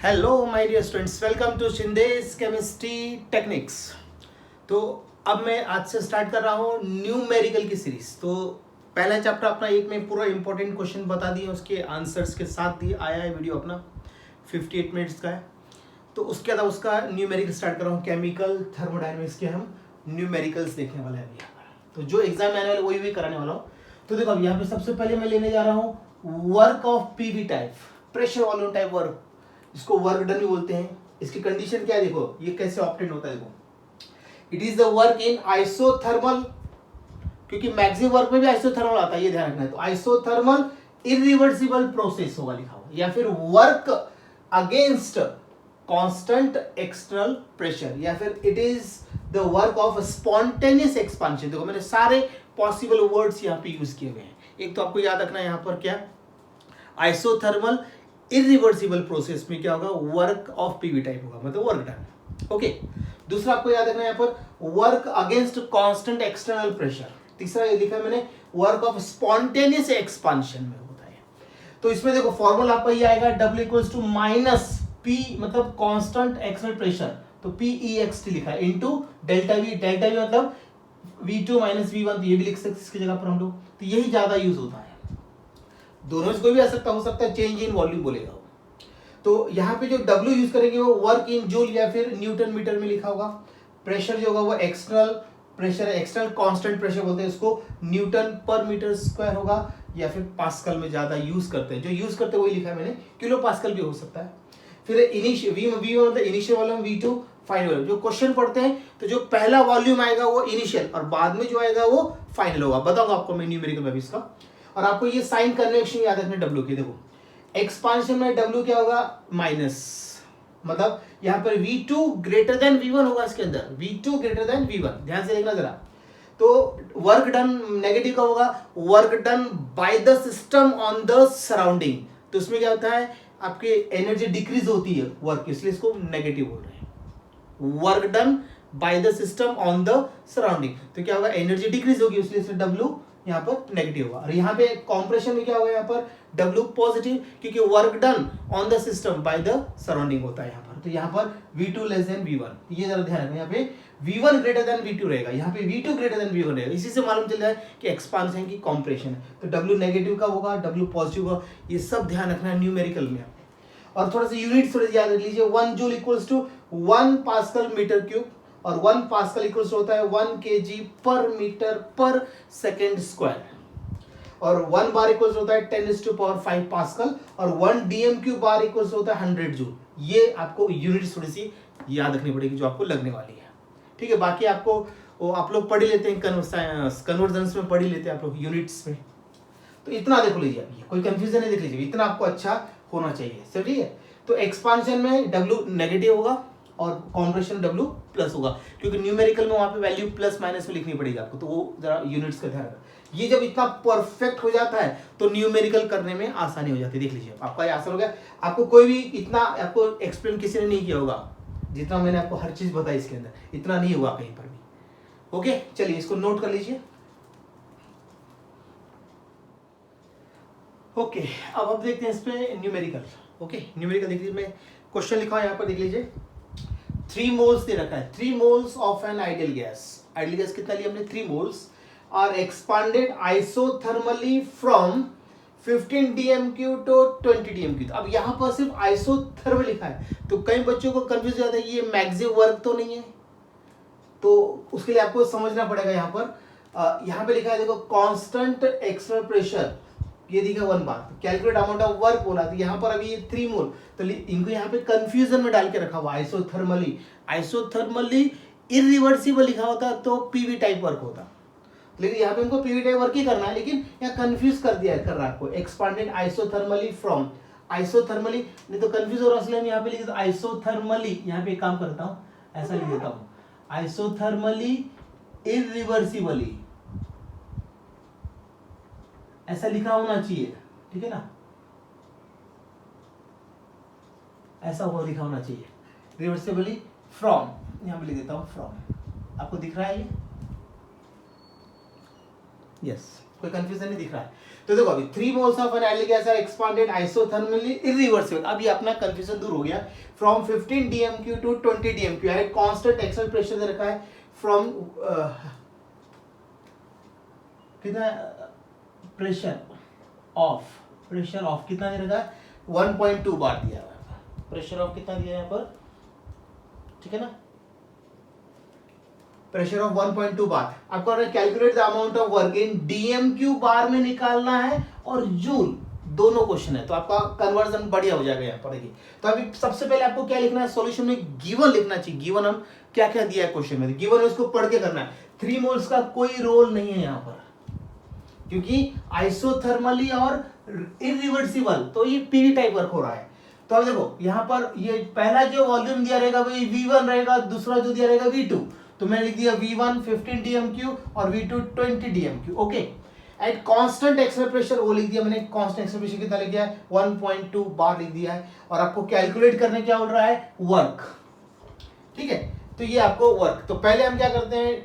Hello my dear students, welcome to Shinde's chemistry techniques. तो अब मैं आज से स्टार्ट कर रहा हूँ न्यूमेरिकल की सीरीज। तो पहला चैप्टर अपना एक में पूरा इंपॉर्टेंट क्वेश्चन बता दिए, उसके आंसर्स के साथ दिए आया है वीडियो अपना 58 मिनट्स का है। तो उसके बाद उसका न्यूमेरिकल स्टार्ट कर रहा हूँ, केमिकल थर्मोडायनेमिक्स के हम न्यूमेरिकल्स देखने वाले हैं अभी यहाँ पर। तो जो एग्जाम आने वाले वही भी कराने वाला हूँ। तो देखो अब यहाँ पे सबसे पहले मैं लेने जा रहा हूँ work of PV type, pressure volume type work, इसको वर्क डन भी बोलते हैं। इसकी कंडीशन क्या है, देखो ये कैसे ऑब्टेन होता है। देखो it is the work in isothermal, क्योंकि मैक्सिमम वर्क में भी आइसोथर्मल आता है, ये ध्यान रखना है। तो आइसोथर्मल इरिवर्सिबल प्रोसेस होगा लिखा हुआ, या फिर work against constant external pressure, या फिर it is the work of spontaneous expansion. देखो मैंने सारे पॉसिबल वर्ड्स यहाँ पे यूज किए हुए हैं। एक तो आपको याद रखना है यहाँ पर क्या, आइसोथर्मल इरिवर्सिबल प्रोसेस में क्या होगा, वर्क ऑफ पीवी टाइप होगा, मतलब वर्क डन। ओके, दूसरा आपको याद रखना है यहाँ पर work against constant external pressure. तीसरा ये लिखा है मैंने वर्क ऑफ स्पॉन्टेनियस एक्सपांशन में होता है। तो इसमें देखो फॉर्मूला आपका ये आएगा W equals to minus P, मतलब कांस्टेंट एक्सटर्नल प्रेशर, तो PEXT लिखा है, into delta V। Delta V मतलब V2 माइनस V1, तो ये भी लिख सकते इसकी जगह पर हम लोग। तो यही ज्यादा यूज होता है, दोनों से कोई भी आ सकता हो सकता है, चेंज इन वॉल्यूम बोलेगा वो। तो यहाँ पे जो W यूज करेंगे वो वर्क इन जूल या फिर न्यूटन मीटर में लिखा होगा। प्रेशर जो होगा वो external pressure, external constant pressure बोलते हैं उसको, न्यूटन पर मीटर स्क्वायर होगा, या फिर पास्कल में ज्यादा यूज करते हैं। जो यूज करते हैं वही लिखा है मैंने, किलो पास्कल भी हो सकता है। फिर इनिशियल मतलब initial volume, V2 final volume. जो क्वेश्चन पढ़ते हैं तो जो पहला वॉल्यूम आएगा वो इनिशियल, और बाद में जो आएगा वो फाइनल होगा। बताऊंगा आपको मैं न्यूमेरिकल में भी इसका। और आपको ये साइन कन्वेंशन याद रखना W की। देखो एक्सपांशन में W क्या होगा, माइनस, मतलब यहां पर V2 ग्रेटर देन V1 होगा, इसके अंदर V2 ग्रेटर देन V1, ध्यान से देखना जरा। तो वर्क डन नेगेटिव का होगा, work done by the system on the surrounding. तो उसमें क्या होता है, आपकी एनर्जी डिक्रीज होती है वर्क, इसलिए इसको नेगेटिव बोल रहे हैं। Work done by the system on the surrounding, तो क्या होगा, एनर्जी डिक्रीज होगी, इसलिए W यहाँ पर नेगेटिव होगा। और यहाँ पे कॉम्प्रेशन में क्या होगा, यहाँ पर W पॉजिटिव, क्योंकि work done on the system by the surrounding होता है यहाँ पर। तो यहाँ पर V2 लेस देन V1, ये जरा ध्यान रखना। यहाँ पे V1 ग्रेटर देन V2 रहेगा, यहाँ पे V2 ग्रेटर देन V1 रहेगा। इसी से मालूम चल जाए कि एक्सपांशन की कॉम्प्रेशन है। तो W नेगेटिव का होगा, W पॉजिटिव होगा, ये सब ध्यान रखना है न्यूमेरिकल में। और थोड़ा सा यूनिट थोड़ा याद रख लीजिए, 1 joule equals to 1 pascal metre cube, और 1 पास्कल इक्वल्स होता है 1 kg पर मीटर पर सेकेंड स्क्वायर, और 1 बार इक्वल्स होता है 10⁵ पास्कल, और 1 dm³ बार इक्वल्स होता है 100 जूल। ये आपको यूनिट थोड़ी सी याद रखनी पड़ेगी जो आपको लगने वाली है, ठीक है। बाकी आपको वो आप लोग पढ़ ही लेते हैं, कन्वर्जन्स में पढ़ ही लेते हैं आप लोग यूनिट्स में। तो इतना देख लीजिए, अभी कोई कंफ्यूजन नहीं, देख लीजिए, इतना आपको अच्छा होना चाहिए, सब ठीक है। तो एक्सपांशन में W नेगेटिव होगा और कॉम्प्रेशन W प्लस होगा, क्योंकि न्यूमेरिकल में वहां पे वैल्यू प्लस माइनस में लिखनी पड़ेगी आपको, तो वो जरा यूनिट्स का ध्यान रखना। ये जब इतना परफेक्ट हो जाता है तो न्यूमेरिकल करने में आसानी हो जाती है। देख लीजिए आपका ये आसान हो गया। आपको कोई भी इतना आपको एक्सप्लेन किसी ने नहीं किया होगा जितना मैंने आपको हर चीज बताई इसके अंदर, इतना नहीं हुआ कहीं पर भी। ओके, चलिए इसको नोट कर लीजिए। ओके, अब हम देखते हैं इस पे न्यूमेरिकल। ओके, न्यूमेरिकल देख लीजिए, मैं क्वेश्चन लिखा हूं यहाँ पर, देख लीजिए। 3 मोल्स दे रखा है, 3 moles of an ideal gas. Ideal gas कितना लिया हमने, 3 moles, are expanded isothermally from 15 dm³ to 20 dm³। अब यहाँ पर सिर्फ आइसोथर्मल लिखा है, तो कई बच्चों को कंफ्यूज हो जाता है, ये मैक्सिमम वर्क तो नहीं है। तो उसके लिए आपको समझना पड़ेगा, यहाँ पर यहाँ पे लिखा है, देखो कांस्टेंट एक्सटर्नल प्रेशर, ये दिखा 1 बार, कैलकुलेट अमाउंट ऑफ वर्क बोला, तो यहाँ पर अभी ये 3 मोल, तो इनको यहाँ पे कंफ्यूजन में डाल के रखा हुआ, आइसोथर्मली। आइसोथर्मली इरिवर्सिबल लिखा होता तो पीवी टाइप वर्क होता, लेकिन यहाँ पे इनको पीवी टाइप वर्क ही करना है, लेकिन यहाँ कंफ्यूज कर दिया कर रहा है आपको। एक्सपांडेड आइसोथर्मली फ्रॉम, आइसोथर्मली नहीं तो कंफ्यूज हो रहा है, इसलिए यहाँ पे लिख देता आइसोथर्मली। यहाँ पे एक काम करता हूँ, ऐसा लिख देता हूँ, आइसोथर्मली इरिवर्सिबली, ऐसा लिखा होना चाहिए, ठीक है ना, ऐसा हुआ लिखा होना चाहिए, रिवर्सिबली फ्रॉम, यहां पे लिख देता हूं फ्रॉम। आपको दिख रहा है ये, यस। कोई कंफ्यूजन नहीं दिख रहा है? तो देखो अभी 3 moles of an ideal gas are expanded isothermally irreversible. अभी अपना कंफ्यूजन दूर हो गया। फ्रॉम 15 DMQ टू 20 DMQ है, कांस्टेंट एक्सटर्नल प्रेशर दे रखा है फ्रॉम कितना प्रेशर ऑफ कितना दे रखा है 1.2 बार दिया हुआ है। प्रेशर ऑफ कितना दिया है यहाँ पर, ठीक है ना, प्रेशर ऑफ 1.2 बार। आपको calculate the amount of work in DMQ बार में निकालना है और जूल, दोनों क्वेश्चन है, तो आपका कन्वर्जन बढ़िया हो जाएगा यहाँ पर। देखिए तो अभी सबसे पहले आपको क्या लिखना है, सॉल्यूशन में गिवन लिखना चाहिए। गिवन हम क्या क्या दिया है क्वेश्चन में, गिवन है उसको पढ़ के करना है। 3 मोल्स का कोई रोल नहीं है यहाँ पर, क्योंकि आइसोथर्मली और इरिवर्सिबल, तो ये पीवी टाइप वर्क हो रहा है। तो अब देखो यहाँ पर ये पहला जो वॉल्यूम दिया रहेगा वही V1 रहेगा, दूसरा जो दिया रहेगा V2। तो मैंने लिख दिया V1 15 DMQ और V2 20 DMQ। Okay, at constant external pressure वो लिख दिया मैंने, कांस्टेंट एक्सटर्नल प्रेशर कितना लिख दिया है 1.2 बार लिख दिया है। और आपको कैलकुलेट करने क्या बोल रहा है, वर्क। ठीक है, तो ये आपको वर्क, तो पहले हम क्या करते हैं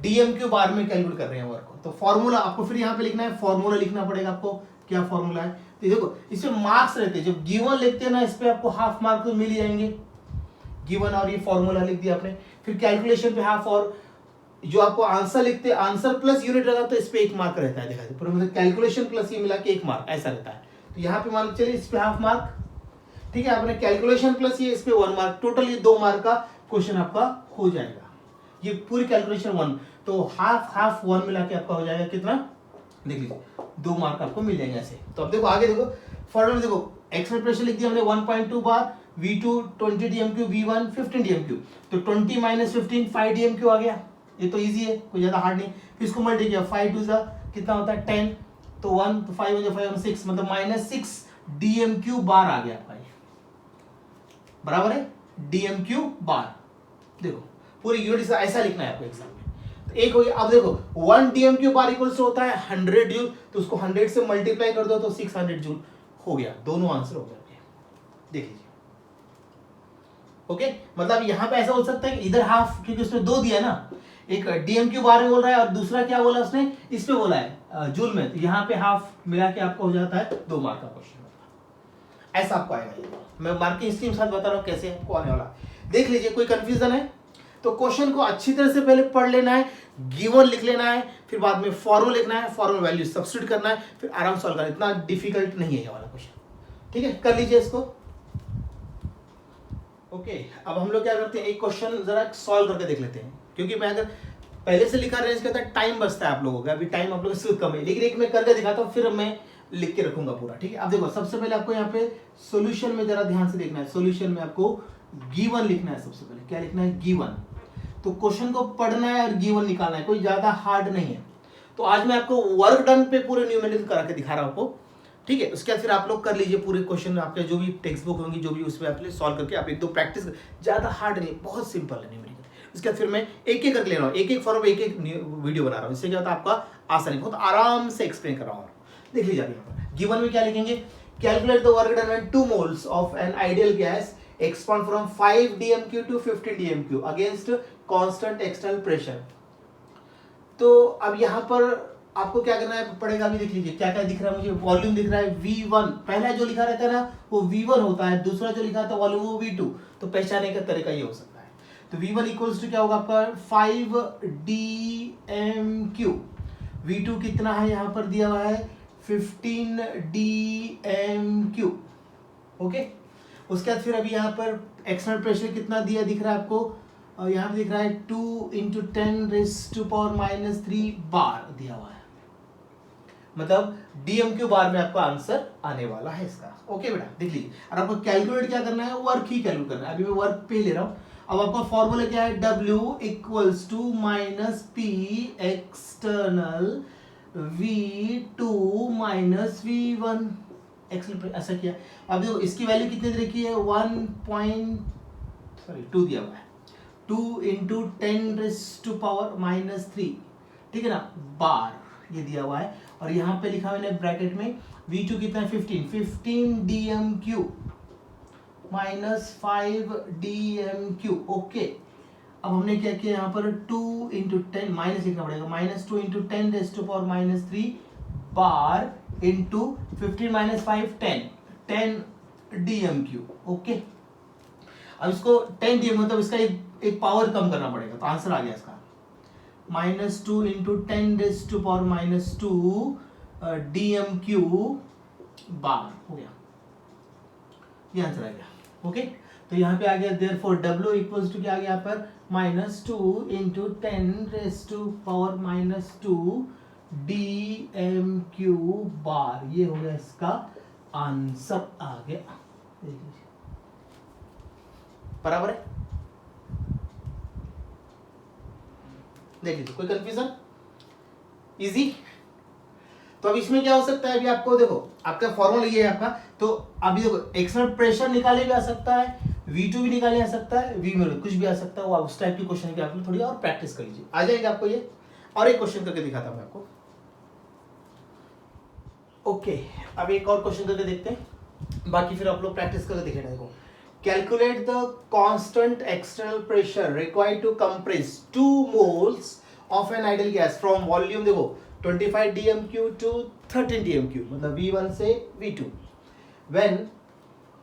DMQ बार में कैलकुलेट कर रहे हैं वर्क को। तो फॉर्मूला आपको फिर यहाँ पे लिखना है, फॉर्मूला लिखना पड़ेगा आपको। क्या फॉर्मूला है, तो देखो इसमें मार्क्स रहते हैं, जब गिवन लिखते हैं ना इस पे आपको हाफ मार्क तो मिल ही जाएंगे। गिवन और ये फॉर्मूला लिख दिया आपने, फिर कैलकुलेशन पे हाफ, और जो आपको आंसर लिखते हैं आंसर प्लस यूनिट रहता है तो इस पे 1 मार्क रहता है। देखा पूरा मतलब कैलकुलेशन प्लस ये मिला के 1 मार्क ऐसा रहता है। तो यहाँ पे मान चलिए इस पे हाफ मार्क, ठीक है, आपने कैलकुलेशन प्लस ये इस पे 1 मार्क, टोटल ये 2 मार्क का क्वेश्चन आपका हो जाएगा। ये पूरी कैलकुलेशन 1, तो हाफ 1 मिला के आपका हो जाएगा कितना, देख लीजिए 2 मार्क आपको मिल जाएंगे ऐसे। तो अब देखो आगे देखो फॉर्मूला, देखो एक्सटर्नल प्रेशर लिख दिया हमने 1.2 बार, V2 20 DMQ, V1 15 DMQ। तो 20 माइनस 15 5 DMQ आ गया। ये तो इजी है, कोई ज्यादा हार्ड नहीं। फिर इसको मल्टीप्लाई किया 5 2 कितना होता है 10, तो 1 तो 5 हो जाए 5 6, मतलब -6 DMQ बार आ गया आपका, बराबर है DMQ बार। देखो पूरी यूनिट ऐसा लिखना है आपको एग्जाम में। तो एक हो गया। अब देखो 1 DMQ बार इक्वल्स होता है 100 जूल, तो उसको 100 से मल्टीप्लाई कर दो तो 600 जूल हो गया। दोनों आंसर हो गए, देख लीजिए। ओके, मतलब यहाँ पे ऐसा हो सकता है कि इधर हाफ, क्योंकि उसने 2 दिया ना, एक DMQ बार में बोल रहा है और दूसरा क्या बोला उसने इस पे बोला है जूल में, तो यहाँ पे हाफ मिला के आपको हो जाता है 2 मार्क का क्वेश्चन। ऐसा आपको आएगा ये, मैं मार्किंग स्कीम साथ बता रहा हूँ कैसे आपको आने वाला। देख लीजिए, कोई कंफ्यूजन है तो क्वेश्चन को अच्छी तरह से पहले पढ़ लेना है, गिवन लिख लेना है, फिर बाद में फॉर्मूला लिखना है, फॉर्मूला वैल्यू सब्स्टिट्यूट करना है, फिर आराम सॉल्व करना है। इतना डिफिकल्ट नहीं है ये वाला क्वेश्चन, ठीक है, कर लीजिए इसको। ओके, अब हम लोग क्या करते हैं, एक क्वेश्चन जरा सॉल्व करके देख लेते हैं, क्योंकि मैं अगर पहले से लिखा रेंज करता टाइम बचता है आप लोगों का, अभी टाइम आप लोगों से कम है, लेकिन एक मैं करके दिखाता हूँ, फिर मैं लिख के रखूंगा पूरा, ठीक है। अब देखो सबसे पहले आपको यहाँ पे सॉल्यूशन में जरा ध्यान से देखना है। सॉल्यूशन में आपको गिवन लिखना है, सबसे पहले क्या लिखना है, गिवन। तो क्वेश्चन को पढ़ना है और गिवन निकालना है, कोई ज्यादा हार्ड नहीं है। तो आज मैं आपको वर्क डन पे पूरे न्यूमेरिकल करा के दिखा रहा हूँ आपको, ठीक है। उसके बाद फिर आप लोग कर लीजिए पूरे क्वेश्चन, आपके जो भी टेक्स्ट बुक होंगी जो भी उसमें आप सॉल्व करके आप 1-2 प्रैक्टिस, ज्यादा हार्ड नहीं, बहुत सिंपल है न्यूमेरिकल। उसके बाद फिर मैं एक एक करके ले रहा हूँ, एक फॉर्म एक वीडियो बना रहा हूँ, इससे क्या होता है आपका आसानी, बहुत आराम से एक्सप्लेन कर रहा हूँ। देख लीजिए यहाँ पर गिवन में क्या लिखेंगे, calculate the work done when 2 moles of an ideal gas expand from 5 DMQ to 15 DMQ against constant external pressure। तो अब यहाँ पर आपको क्या करना है पड़ेगा, अभी देख लीजिए क्या क्या दिख रहा है मुझे, वॉल्यूम दिख रहा है V1, पहला जो लिखा रहता है ना वो V1 होता है, दूसरा जो लिखा था वॉल्यूम वो V2। तो पहचाने का तरीका ये हो सकता है। तो V1 इक्वल्स टू क्या होगा आपका 5 DMQ, V2 कितना है यहाँ पर दिया हुआ है 15 DMQ। ओके, उसके बाद फिर अभी यहाँ पर एक्सटर्नल प्रेशर कितना दिया दिख रहा है आपको, यहाँ पे दिख रहा है 2 × 10⁻³ बार दिया हुआ है, मतलब DMQ बार में आपका आंसर आने वाला है इसका। ओके बेटा, देख लीजिए। और आपको कैलकुलेट क्या करना है, वर्क ही कैलकुलेट करना है। अभी मैं वर्क पे ले रहा हूँ। अब आपका फॉर्मूला क्या है, W = P external V2 - V1 ऐसा किया। अब देखो इसकी वैल्यू कितनी दे रखी है 2 दिया हुआ है, 2 × 10⁻³ ठीक है ना, बार ये दिया हुआ है। और यहाँ पे लिखा मैंने ब्रैकेट में V2 कितना है 15 DMQ - 5 DMQ। ओके, अब हमने क्या किया यहाँ पर 2 इंटू 10 माइनस लिखना पड़ेगा, -2 into 10 raise to power -3 bar into 15 - 5 10 DMQ। Okay, अब इसको 10 DMQ मतलब इसका एक पावर कम करना पड़ेगा, तो आंसर आ गया इसका -2 into 10 raise to power -2 DMQ bar हो गया, ये आंसर आ गया। ओके, तो यहाँ पे आ गया देयरफॉर W इक्वल्स टू क्या आ गया यहाँ पर -2 into 10 raise to power -2 DMQ bar, ये हो गया इसका आंसर आ गया। बराबर है, देख लीजिए, कोई कंफ्यूजन? इजी। तो अब इसमें क्या हो सकता है, अभी आपको देखो आपका फॉर्मूला ये है आपका, तो अभी देखो एक्सटर्नल प्रेशर निकाले जा सकता है, V2 भी निकाले जा सकता है, V में कुछ भी आ सकता है, वो उस टाइप की क्वेश्चन की आप थोड़ी और प्रैक्टिस कर लीजिए, आ जाएगा आपको ये। और एक क्वेश्चन करके दिखाता हूं मैं आपको। ओके, अब एक और क्वेश्चन करके देखते हैं, बाकी फिर आप लोग प्रैक्टिस करके दिखेगा। देखो, calculate the constant external pressure required to compress 2 moles of an ideal gas from volume, देखो 25 DMQ to 13 DMQ, मतलब V1 से V2, when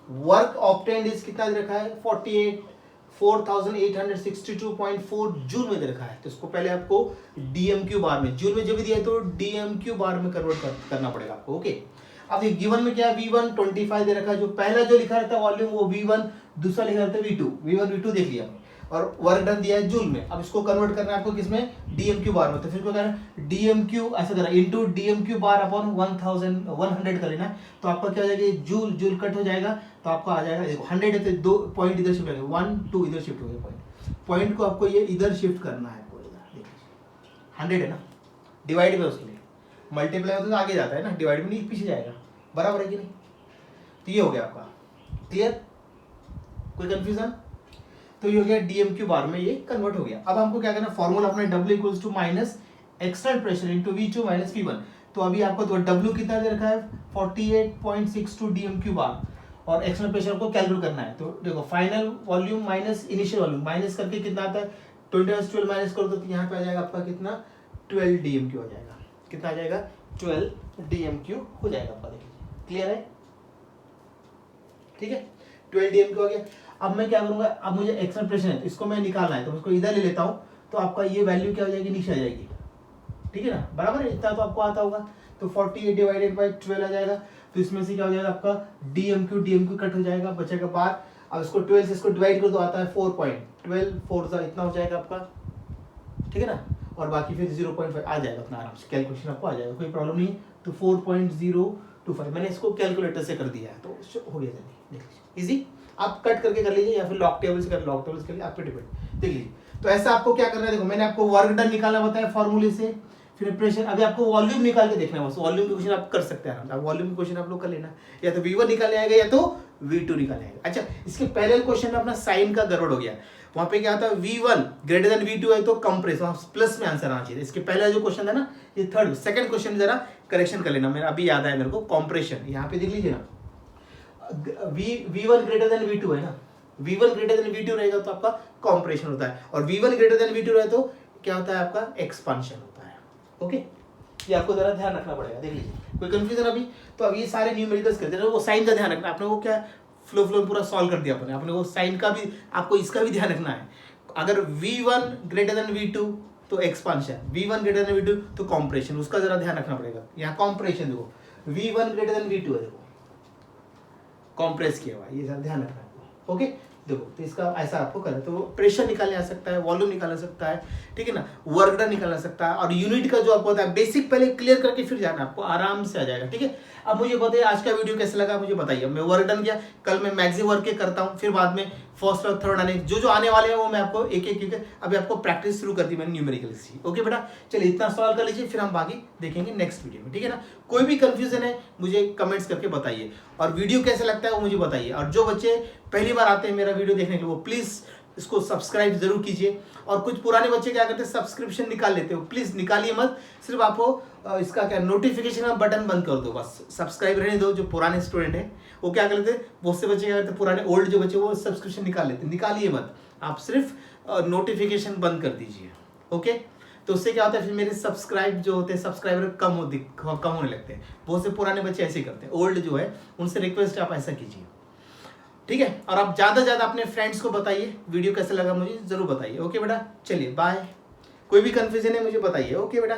work obtained is कितना दे रखा है 4862.4 जूल में दे रखा है, तो इसको पहले आपको DMQ बार में, जूल में जब भी दिया है तो DMQ बार में कन्वर्ट करना पड़ेगा आपको। ओके, अब ये गिवन में क्या है, V1 25 दे रखा है, जो पहला जो लिखा रहता है वॉल्यूम वो V1, दूसरा लिखा रहता है V2, V1 V2 देख लिया, और वर्क डन दिया है जूल में। अब इसको कन्वर्ट करना है आपको किसमें, DMQ बार में, तो फिर क्या करना है DMQ ऐसा करना इनटू DMQ बार अपॉन 1100 कर लेना है, तो आपका क्या हो जाएगा, जूल जूल कट हो जाएगा, तो आपको आ जाएगा, देखो 100 है तो 2 पॉइंट इधर शिफ्ट हो गया, 1 2 इधर शिफ्ट हो गया, पॉइंट को आपको ये इधर शिफ्ट करना है, 100 है ना, डिवाइड में उसके लिए मल्टीप्लाई होता है तो आगे जाता है ना, डिवाइड में नहीं पीछे जाएगा, बराबर है कि नहीं। तो ये हो गया आपका क्लियर, कोई कंफ्यूजन? तो ये हो गया DMQ बार में ये कन्वर्ट हो गया। अब हमको क्या करना है, फॉर्मूला अपने W equals to minus external pressure into V2 minus V1, तो अभी आपको तो W कितना दे रखा है 48.62 DMQ बार, और एक्सटर्नल प्रेशर को कैलकुलेट करना है। तो देखो final volume minus initial volume minus करके कितना आता है 20 माइनस करो तो यहाँ पे आ जाएगा आपका कितना 12 DMQ हो जाएगा, कितना आ जाएगा 12 DMQ हो जाएगा आपका, देखिए क्लियर है, ठीक है 12 DMQ हो गया। अब मैं क्या करूंगा, अब मुझे एक्सटर्नल प्रेशर है इसको मैं निकालना है, तो इसको इधर ले लेता हूं, तो आपका ये वैल्यू क्या हो जाएगी, नीचे आ जाएगी, ठीक है ना, बराबर है, इतना तो आपको आता होगा, तो 48 डिवाइडेड बाय 12 आ जाएगा, तो इसमें से क्या हो जाएगा आपका DMQ कट हो जाएगा, बचेगा बार। अब इसको 12 से इसको डिवाइड कर दो, आता है 4.12 4 इतना हो जाएगा आपका, ठीक है ना, और बाकी फिर 0.5 आ जाएगा अपना, आराम से कैलकुलेशन आपको आ जाएगा, कोई प्रॉब्लम नहीं। तो 4.025 मैंने इसको कैलकुलेटर से कर दिया है, तो हो गया, जल्दी देख लीजिए, इजी। आप कट करके कर लीजिए या फिर लॉक टेबल से कर, लॉक टेबल से कर लीजिए, आप पे डिपेंड, देख लीजिए। तो ऐसा आपको क्या करना है, देखो मैंने आपको वर्क डन निकालना बताया फॉर्मूले से, फिर प्रेशर, अभी आपको वॉल्यूम निकाल के देखना है, बस वॉल्यूम के क्वेश्चन आप कर सकते हैं आराम से, वॉल्यूम के क्वेश्चन आप लोग कर लेना, या तो V1 निकाले आएगा या तो V2 निकाले आएगा। अच्छा, इसके पहले क्वेश्चन में अपना साइन का गड़बड़ हो गया, वहां पे क्या था V1 ग्रेटर देन V2 है तो कंप्रेस, वहां प्लस में आंसर आना चाहिए। इसके पहला जो क्वेश्चन था ना, ये थर्ड सेकंड क्वेश्चन जरा करेक्शन कर लेना, मेरा अभी याद आया मेरे को, कॉम्प्रेशन, यहाँ पे देख लीजिए ना, V1 ग्रेटर देन V2 है ना, V1 ग्रेटर देन V2 रहेगा तो आपका कॉम्प्रेशन होता है, और V1 ग्रेटर देन V2 रहे तो क्या होता है आपका एक्सपांशन होता है। ओके, ये आपको जरा ध्यान रखना पड़ेगा, देख लीजिए कोई कंफ्यूजन अभी। तो अब ये सारे न्यूमेरिकल्स करते हैं, वो साइन का ध्यान रखना, आपने वो क्या फ्लो पूरा सॉल्व कर दिया आपने वो साइन का भी आपको इसका भी ध्यान रखना है। अगर V1 ग्रेटर देन V2 तो expansion, V1 greater than V2 तो कॉम्प्रेशन, उसका जरा ध्यान रखना पड़ेगा। यहाँ कॉम्प्रेशन देखो V1 ग्रेटर देन V2 है, देखो कॉम्प्रेस किया हुआ, ये जरा ध्यान रखना है। ओके, देखो तो इसका ऐसा आपको करना है, तो प्रेशर निकाला जा सकता है, वॉल्यूम निकाला सकता है, ठीक है ना, वर्क डन निकाला सकता है, और यूनिट का जो आपको होता है बेसिक पहले क्लियर करके फिर जाना, आपको आराम से आ जाएगा, ठीक है। अब मुझे बताइए आज का वीडियो कैसा लगा, मुझे बताइए। मैं वर्क डन किया, कल मैं मैक्सिमम वर्क के करता हूँ, फिर बाद में फर्स्ट और थर्ड आने जो आने वाले हैं वो मैं आपको एक एक अभी आपको प्रैक्टिस शुरू कर दी मैंने न्यूमेरिकल से। ओके बेटा, चलिए इतना सॉल्व कर लीजिए, फिर हम बाकी देखेंगे नेक्स्ट वीडियो में, ठीक है ना। कोई भी कंफ्यूजन है मुझे कमेंट्स करके बताइए, और वीडियो कैसा लगता है वो मुझे बताइए। और जो बच्चे पहली बार आते हैं मेरा वीडियो देखने के लिए, वो प्लीज इसको सब्सक्राइब जरूर कीजिए। और कुछ पुराने बच्चे क्या करते हैं, सब्सक्रिप्शन निकाल लेते हो, प्लीज़ निकालिए मत। सिर्फ आपको इसका क्या नोटिफिकेशन का बटन बंद कर दो, बस सब्सक्राइब रहने दो। जो पुराने स्टूडेंट है वो क्या कर लेते हैं, बहुत से बच्चे क्या करते हैं, पुराने ओल्ड जो बच्चे वो सब्सक्रिप्शन निकाल लेते हैं। निकालिए मत, आप सिर्फ नोटिफिकेशन बंद कर दीजिए। ओके, तो उससे क्या होता है, फिर मेरे सब्सक्राइब जो होते हैं सब्सक्राइबर कम होने लगते हैं। बहुत से पुराने बच्चे ऐसे ही करते हैं, ओल्ड जो है उनसे रिक्वेस्ट आप ऐसा कीजिए, ठीक है। और आप ज़्यादा से ज़्यादा अपने फ्रेंड्स को बताइए। वीडियो कैसा लगा मुझे ज़रूर बताइए। ओके बेटा, चलिए बाय। कोई भी कन्फ्यूजन है मुझे बताइए। ओके बेटा।